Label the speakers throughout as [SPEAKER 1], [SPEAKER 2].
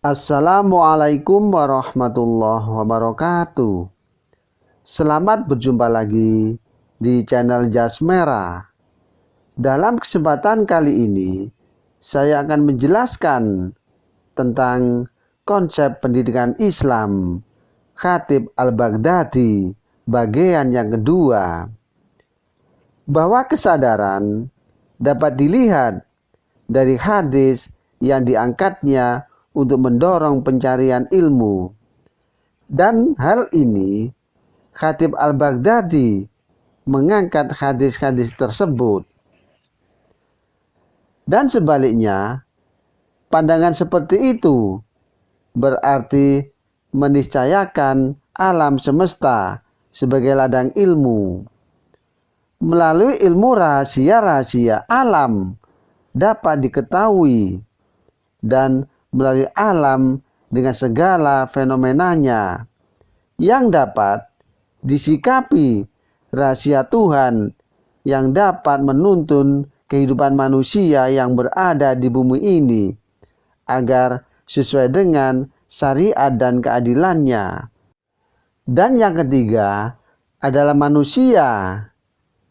[SPEAKER 1] Assalamualaikum warahmatullahi wabarakatuh. Selamat berjumpa lagi di channel Jas Merah. Dalam kesempatan kali ini, saya akan menjelaskan tentang konsep pendidikan Islam Khatib Al-Baghdadi bagian yang kedua. Bahwa kesadaran dapat dilihat dari hadis yang diangkatnya untuk mendorong pencarian ilmu. Dan hal ini Khatib Al-Baghdadi mengangkat hadis-hadis tersebut. Dan sebaliknya, pandangan seperti itu berarti meniscayakan alam semesta sebagai ladang ilmu. Melalui ilmu rahasia-rahasia alam dapat diketahui, dan melalui alam dengan segala fenomenanya yang dapat disikapi rahasia Tuhan yang dapat menuntun kehidupan manusia yang berada di bumi ini agar sesuai dengan syariat dan keadilannya. Dan yang ketiga adalah manusia,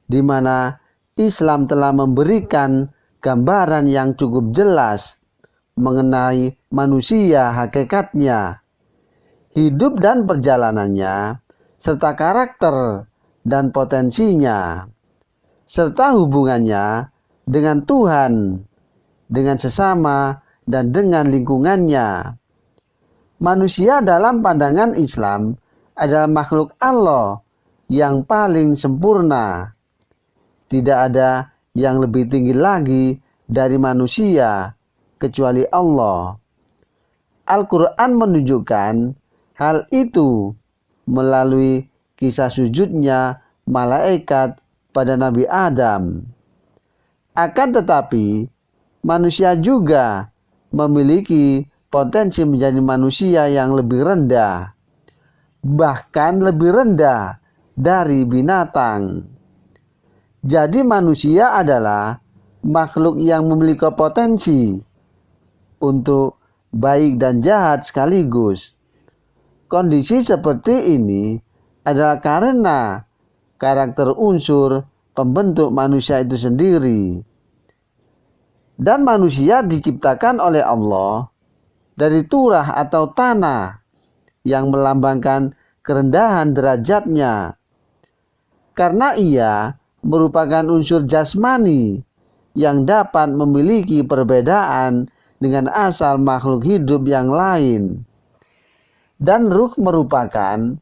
[SPEAKER 1] di mana Islam telah memberikan gambaran yang cukup jelas mengenai manusia hakikatnya, hidup dan perjalanannya, serta karakter dan potensinya, serta hubungannya dengan Tuhan, dengan sesama, dan dengan lingkungannya. Manusia dalam pandangan Islam adalah makhluk Allah yang paling sempurna. Tidak ada yang lebih tinggi lagi dari manusia kecuali Allah. Al-Quran menunjukkan hal itu melalui kisah sujudnya malaikat pada Nabi Adam. Akan tetapi, manusia juga memiliki potensi menjadi manusia yang lebih rendah, bahkan lebih rendah dari binatang. Jadi manusia adalah makhluk yang memiliki potensi untuk baik dan jahat sekaligus. Kondisi seperti ini adalah karena karakter unsur pembentuk manusia itu sendiri. Dan manusia diciptakan oleh Allah dari turah atau tanah yang melambangkan kerendahan derajatnya, karena ia merupakan unsur jasmani yang dapat memiliki perbedaan dengan asal makhluk hidup yang lain. Dan ruh merupakan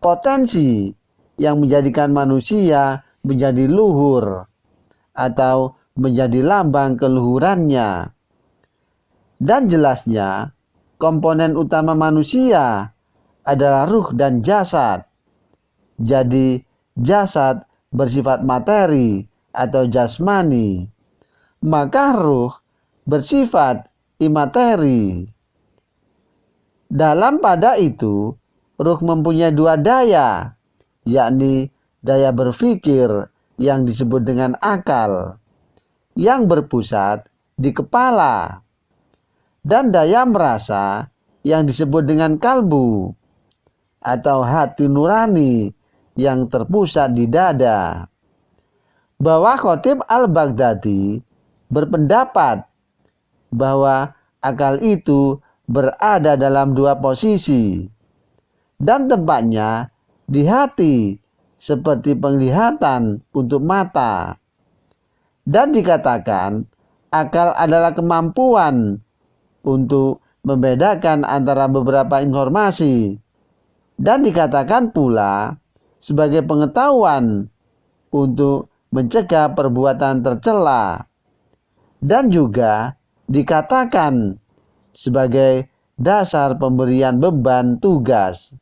[SPEAKER 1] potensi yang menjadikan manusia menjadi luhur atau menjadi lambang keluhurannya. Dan jelasnya, komponen utama manusia adalah ruh dan jasad. Jadi jasad bersifat materi atau jasmani, maka ruh bersifat imateri. Dalam pada itu, ruh mempunyai dua daya, yakni daya berpikir yang disebut dengan akal, yang berpusat di kepala, dan daya merasa yang disebut dengan kalbu, atau hati nurani yang terpusat di dada. Bahwa Khatib Al-Baghdadi berpendapat bahwa akal itu berada dalam dua posisi, dan tempatnya di hati seperti penglihatan untuk mata. Dan dikatakan akal adalah kemampuan untuk membedakan antara beberapa informasi, dan dikatakan pula sebagai pengetahuan untuk mencegah perbuatan tercela, dan juga dikatakan sebagai dasar pemberian beban tugas.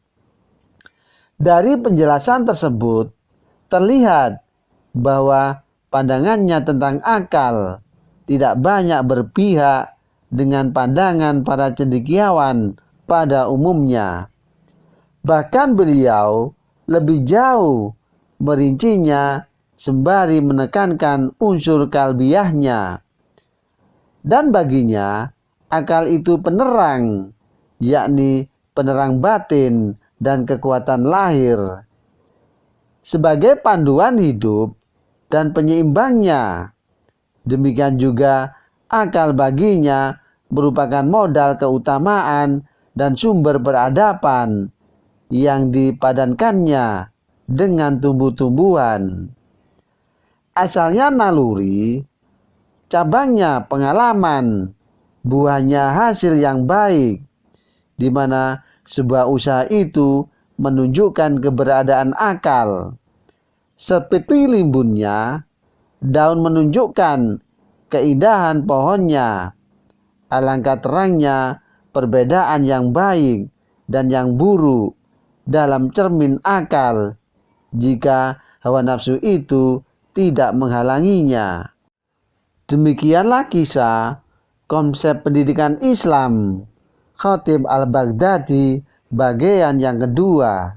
[SPEAKER 1] Dari penjelasan tersebut terlihat bahwa pandangannya tentang akal tidak banyak berpihak dengan pandangan para cendekiawan pada umumnya. Bahkan beliau lebih jauh merincinya sembari menekankan unsur kalbiahnya. Dan baginya, akal itu penerang yakni penerang batin dan kekuatan lahir, sebagai panduan hidup dan penyeimbangnya. Demikian juga akal baginya merupakan modal keutamaan dan sumber peradaban yang dipadankannya dengan tumbuh-tumbuhan. Asalnya naluri, cabangnya pengalaman, buahnya hasil yang baik, di mana sebuah usaha itu menunjukkan keberadaan akal. Seperti limbunnya, daun menunjukkan keindahan pohonnya. Alangkah terangnya perbedaan yang baik dan yang buruk dalam cermin akal jika hawa nafsu itu tidak menghalanginya. Demikianlah kisah konsep pendidikan Islam Khatib al-Baghdadi bagian yang kedua.